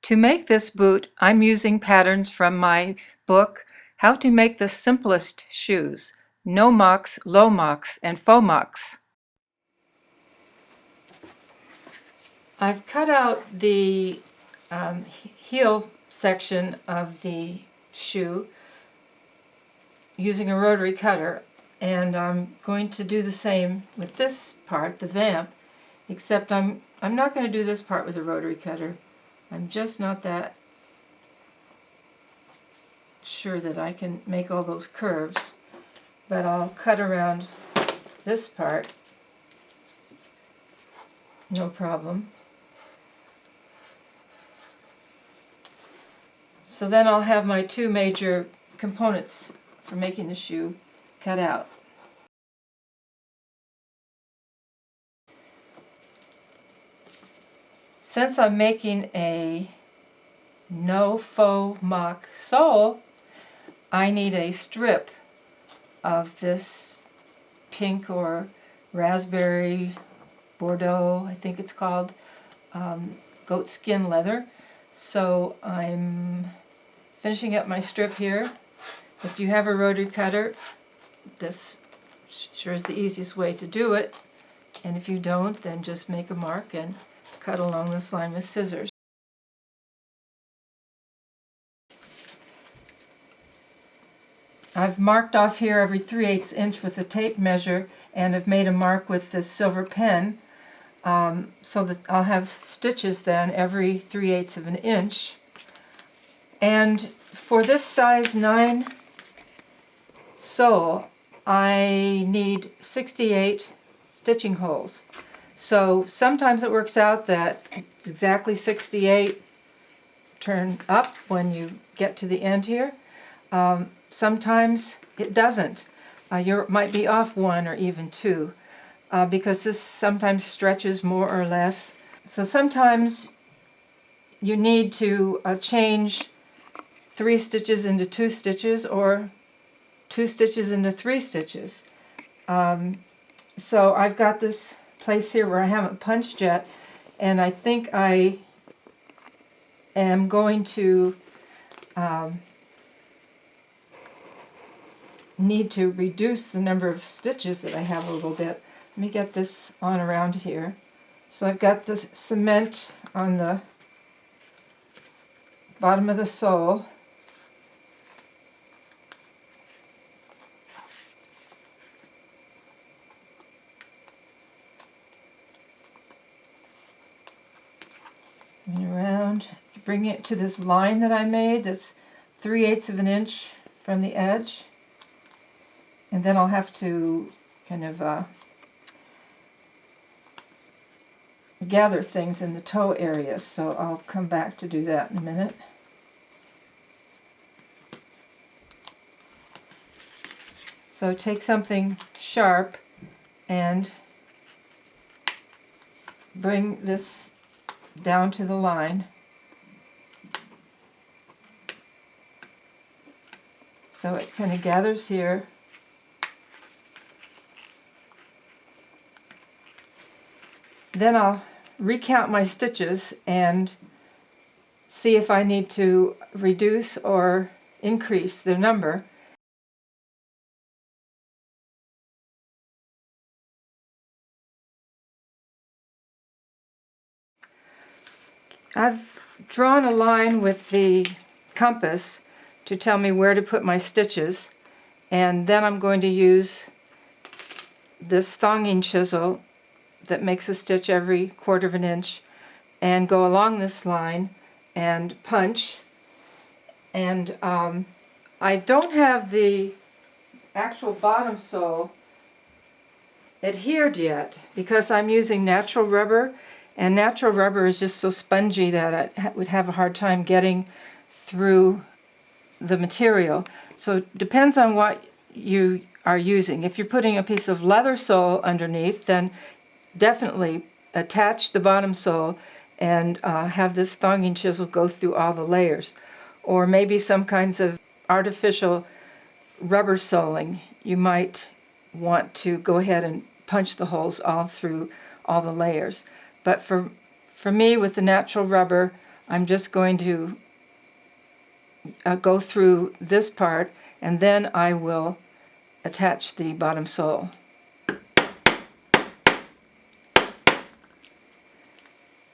To make this boot, I'm using patterns from my book, How to Make the Simplest Shoes, nofomocs, lofomocs, and fomocs. I've cut out the heel section of the shoe using a rotary cutter, and I'm going to do the same with this part, the vamp, except I'm not going to do this part with a rotary cutter. I'm just not that sure that I can make all those curves, but I'll cut around this part, no problem. So then I'll have my two major components for making the shoe cut out. Since I'm making a nofomoc sole, I need a strip of this pink or raspberry Bordeaux, I think it's called, goat skin leather. So I'm finishing up my strip here. If you have a rotary cutter, this sure is the easiest way to do it. And if you don't, then just make a mark and cut along this line with scissors. I've marked off here every 3/8 inch with a tape measure, and I've made a mark with this silver pen so that I'll have stitches then every 3/8 of an inch. And for this size 9 sole, I need 68 stitching holes. So sometimes it works out that it's exactly 68 turn up when you get to the end here. Sometimes it doesn't. You might be off 1 or even 2 because this sometimes stretches more or less. So sometimes you need to change 3 stitches into 2 stitches or 2 stitches into 3 stitches. So I've got this place here where I haven't punched yet, and I think I am going to need to reduce the number of stitches that I have a little bit. Let me get this on around here. So I've got the cement on the bottom of the sole. And around, bring it to this line that I made that's 3/8 of an inch from the edge. And then I'll have to kind of gather things in the toe area, so I'll come back to do that in a minute. So take something sharp and bring this down to the line. So it kind of gathers here. Then I'll recount my stitches and see if I need to reduce or increase the number. I've drawn a line with the compass to tell me where to put my stitches, and then I'm going to use this thonging chisel that makes a stitch every 1/4 of an inch and go along this line and punch. And I don't have the actual bottom sole adhered yet because I'm using natural rubber, and natural rubber is just so spongy that I would have a hard time getting through the material. So it depends on what you are using. If you're putting a piece of leather sole underneath, then definitely attach the bottom sole and have this thonging chisel go through all the layers. Or maybe some kinds of artificial rubber soling, you might want to go ahead and punch the holes all through all the layers. But for me, with the natural rubber, I'm just going to go through this part, and then I will attach the bottom sole.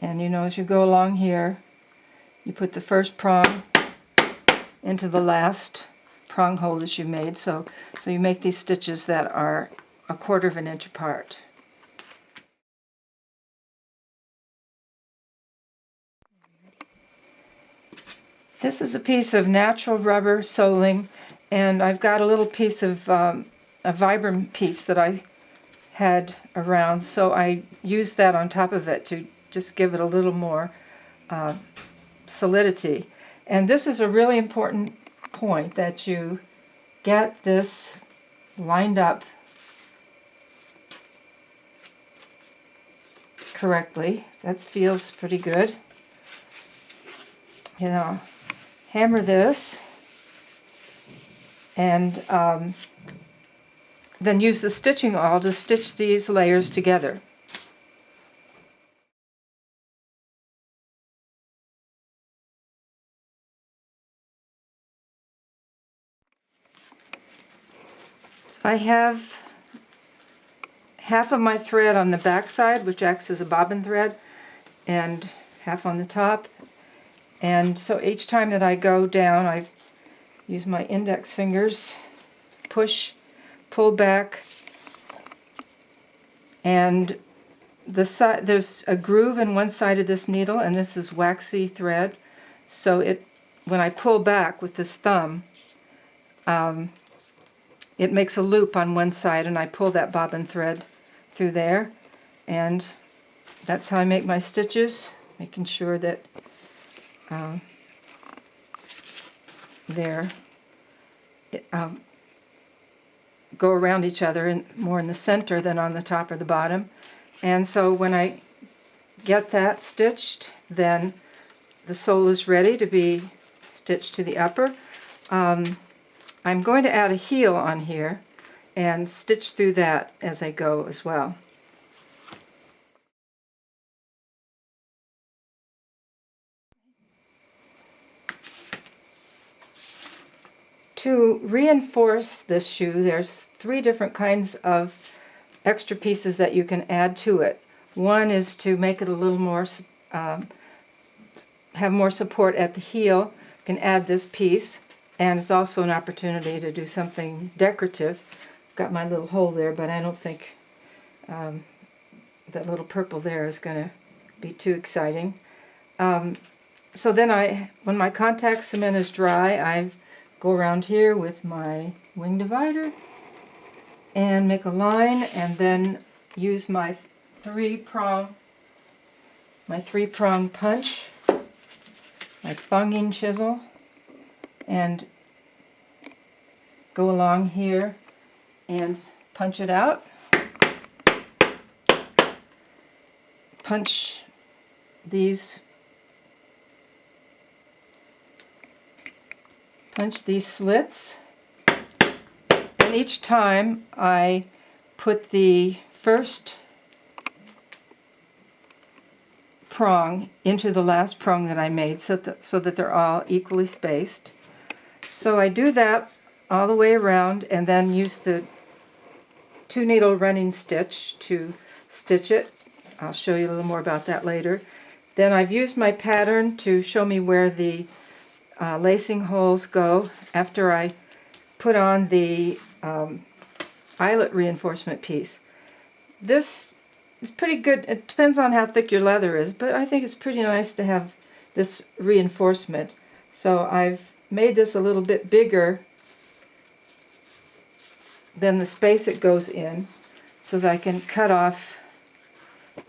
And you know, as you go along here, you put the first prong into the last prong hole that you made, so you make these stitches that are 1/4 of an inch apart. This is a piece of natural rubber soling, and I've got a little piece of a Vibram piece that I had around, so I used that on top of it to just give it a little more solidity. And this is a really important point, that you get this lined up correctly. That feels pretty good. You know, hammer this, and then use the stitching awl to stitch these layers together. So I have half of my thread on the back side, which acts as a bobbin thread, and half on the top. And so each time that I go down, I use my index fingers, push, pull back, and there's a groove in one side of this needle, and this is waxy thread, so when I pull back with this thumb, it makes a loop on one side, and I pull that bobbin thread through there, and that's how I make my stitches, making sure that they're go around each other, and more in the center than on the top or the bottom. And so when I get that stitched, then the sole is ready to be stitched to the upper. I'm going to add a heel on here and stitch through that as I go as well. To reinforce this shoe, there's 3 different kinds of extra pieces that you can add to it. One is to make it a little more, have more support at the heel. You can add this piece, and it's also an opportunity to do something decorative. I've got my little hole there, but I don't think that little purple there is going to be too exciting. So then when my contact cement is dry, I go around here with my wing divider and make a line, and then use my three-prong punch, my thonging chisel, and go along here and punch it out. Punch these slits, and each time I put the first prong into the last prong that I made, so that they're all equally spaced. So I do that all the way around, and then use the 2-needle running stitch to stitch it. I'll show you a little more about that later. Then I've used my pattern to show me where the lacing holes go after I put on the eyelet reinforcement piece. This is pretty good. It depends on how thick your leather is, but I think it's pretty nice to have this reinforcement. So I've made this a little bit bigger than the space it goes in, so that I can cut off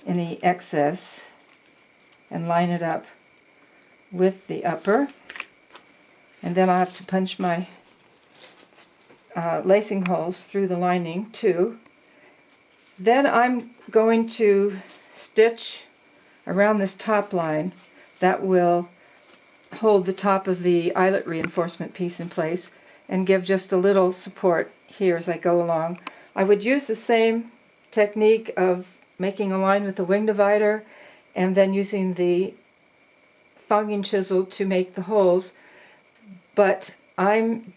any excess and line it up with the upper. And then I'll have to punch my lacing holes through the lining too. Then I'm going to stitch around this top line that will hold the top of the eyelet reinforcement piece in place and give just a little support here as I go along. I would use the same technique of making a line with the wing divider and then using the thonging chisel to make the holes, but I'm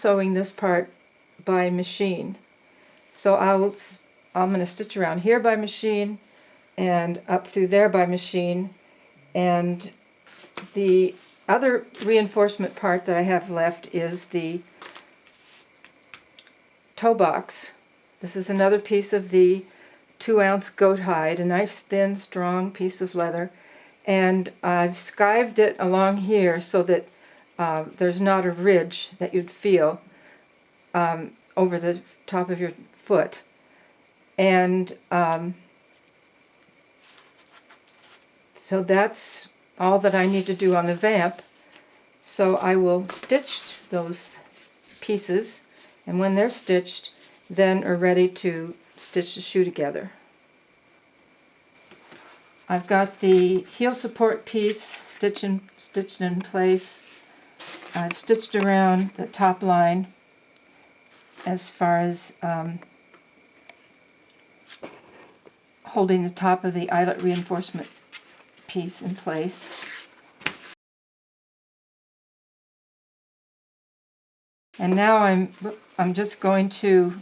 sewing this part by machine. So I'm going to stitch around here by machine and up through there by machine, and the other reinforcement part that I have left is the toe box. This is another piece of the 2-ounce goat hide, a nice thin strong piece of leather, and I've skived it along here so that there's not a ridge that you'd feel over the top of your foot. And so that's all that I need to do on the vamp. So I will stitch those pieces, and when they're stitched, then are ready to stitch the shoe together. I've got the heel support piece stitched in place. I've stitched around the top line as far as holding the top of the eyelet reinforcement piece in place. And now I'm just going to,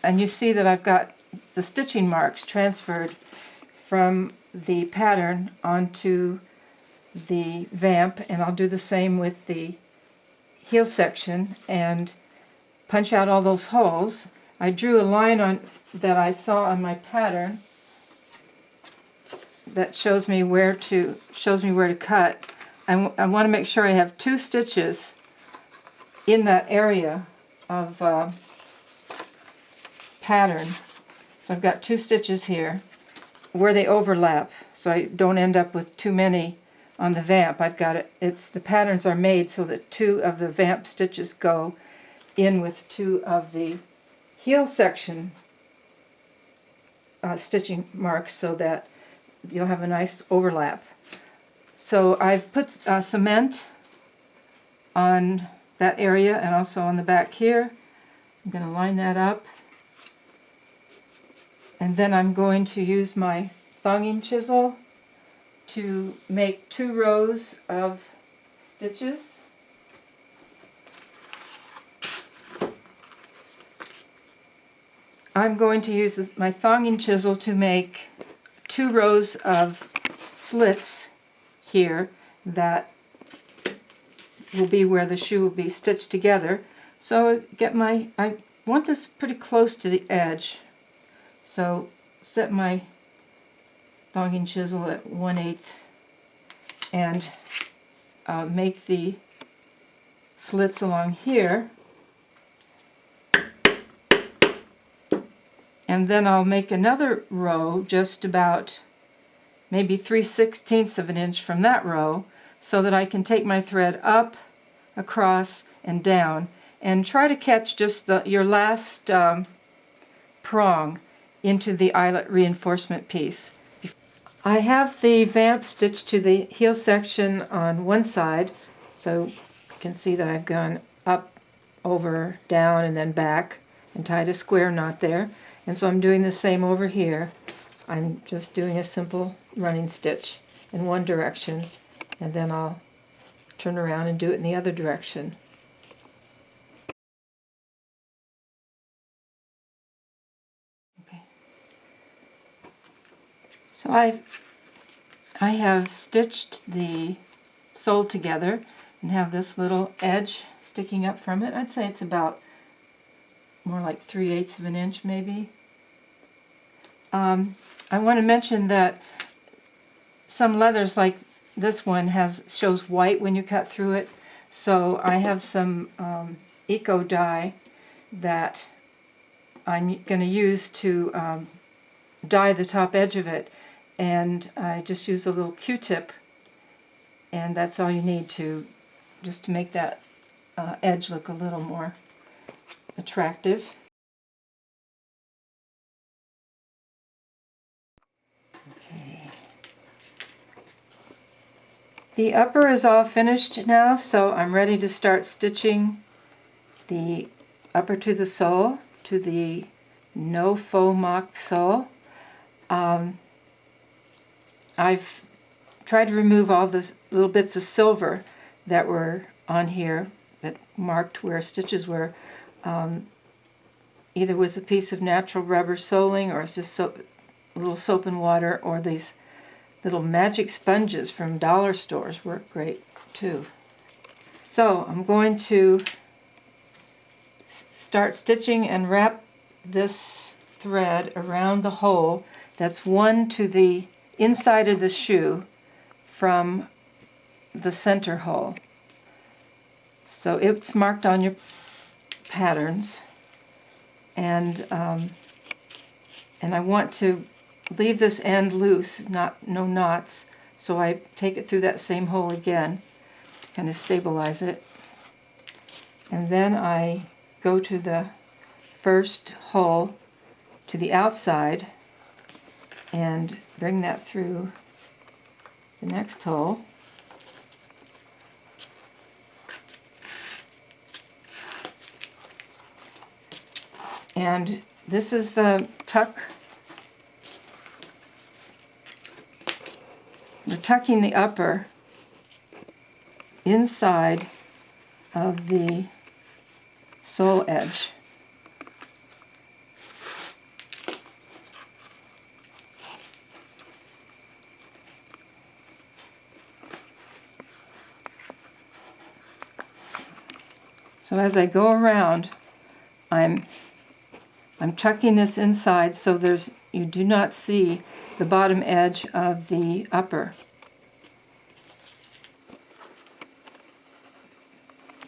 and you see that I've got the stitching marks transferred from the pattern onto the vamp, and I'll do the same with the heel section and punch out all those holes. I drew a line on that I saw on my pattern that shows me where to cut. I want to make sure I have 2 stitches in that area of pattern. So I've got 2 stitches here where they overlap, so I don't end up with too many on the vamp. I've got it. The patterns are made so that 2 of the vamp stitches go in with 2 of the heel section stitching marks, so that you'll have a nice overlap. So I've put cement on that area and also on the back here. I'm going to line that up, and then I'm going to use my thonging chisel to make 2 rows of stitches. I'm going to use my thonging chisel to make 2 rows of slits here that will be where the shoe will be stitched together. So I want this pretty close to the edge, so set my thonging chisel at 1/8 and make the slits along here, and then I'll make another row just about maybe 3/16 of an inch from that row, so that I can take my thread up, across, and down, and try to catch just your last prong into the eyelet reinforcement piece. I have the vamp stitched to the heel section on one side, so you can see that I've gone up, over, down, and then back, and tied a square knot there. And so I'm doing the same over here. I'm just doing a simple running stitch in one direction, and then I'll turn around and do it in the other direction. Okay. So I have stitched the sole together and have this little edge sticking up from it. I'd say it's about more like 3/8 of an inch maybe. I want to mention that some leathers like this one shows white when you cut through it, so I have some eco dye that I'm going to use to dye the top edge of it, and I just use a little Q-tip, and that's all you need to make that edge look a little more attractive. Okay. The upper is all finished now, so I'm ready to start stitching the upper to the sole, to the nofomoc sole. I've tried to remove all the little bits of silver that were on here that marked where stitches were, either with a piece of natural rubber soling, or it's just a little soap and water, or these little magic sponges from dollar stores work great too. So I'm going to start stitching and wrap this thread around the hole that's one to the inside of the shoe from the center hole. So it's marked on your patterns, and I want to leave this end loose, no knots, so I take it through that same hole again to kind of stabilize it, and then I go to the first hole to the outside and bring that through the next hole. And this is the tuck. We're tucking the upper inside of the sole edge. So as I go around, I'm tucking this inside so you do not see the bottom edge of the upper.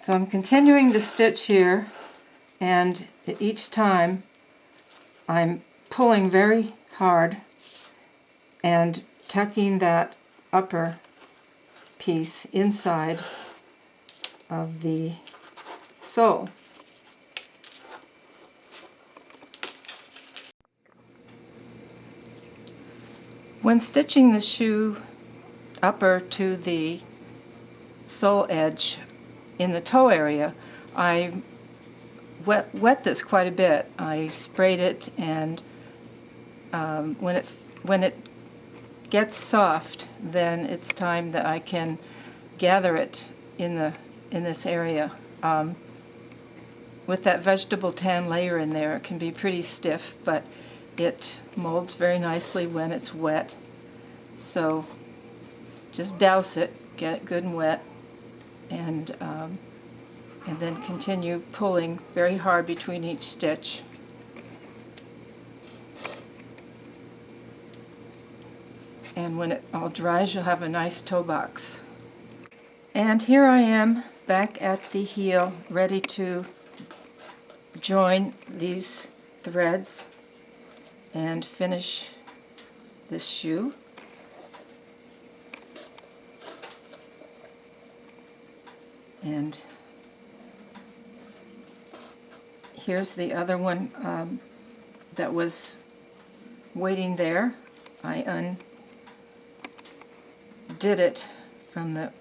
So I'm continuing to stitch here, and each time I'm pulling very hard and tucking that upper piece inside of the sole. When stitching the shoe upper to the sole edge in the toe area, I wet this quite a bit. I sprayed it, and when it gets soft, then it's time that I can gather it in this area. With that vegetable tan layer in there, it can be pretty stiff, but it molds very nicely when it's wet. So just douse it, get it good and wet, and then continue pulling very hard between each stitch. And when it all dries, you'll have a nice toe box. And here I am back at the heel, ready to join these threads and finish this shoe. And here's the other one that was waiting there. I undid it from the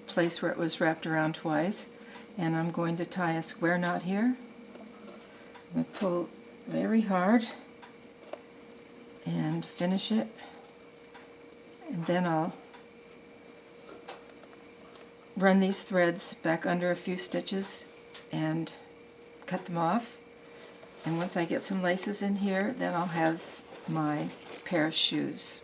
place where it was wrapped around twice, and I'm going to tie a square knot here. I'm going to pull very hard and finish it, and then I'll run these threads back under a few stitches and cut them off. And once I get some laces in here, then I'll have my pair of shoes.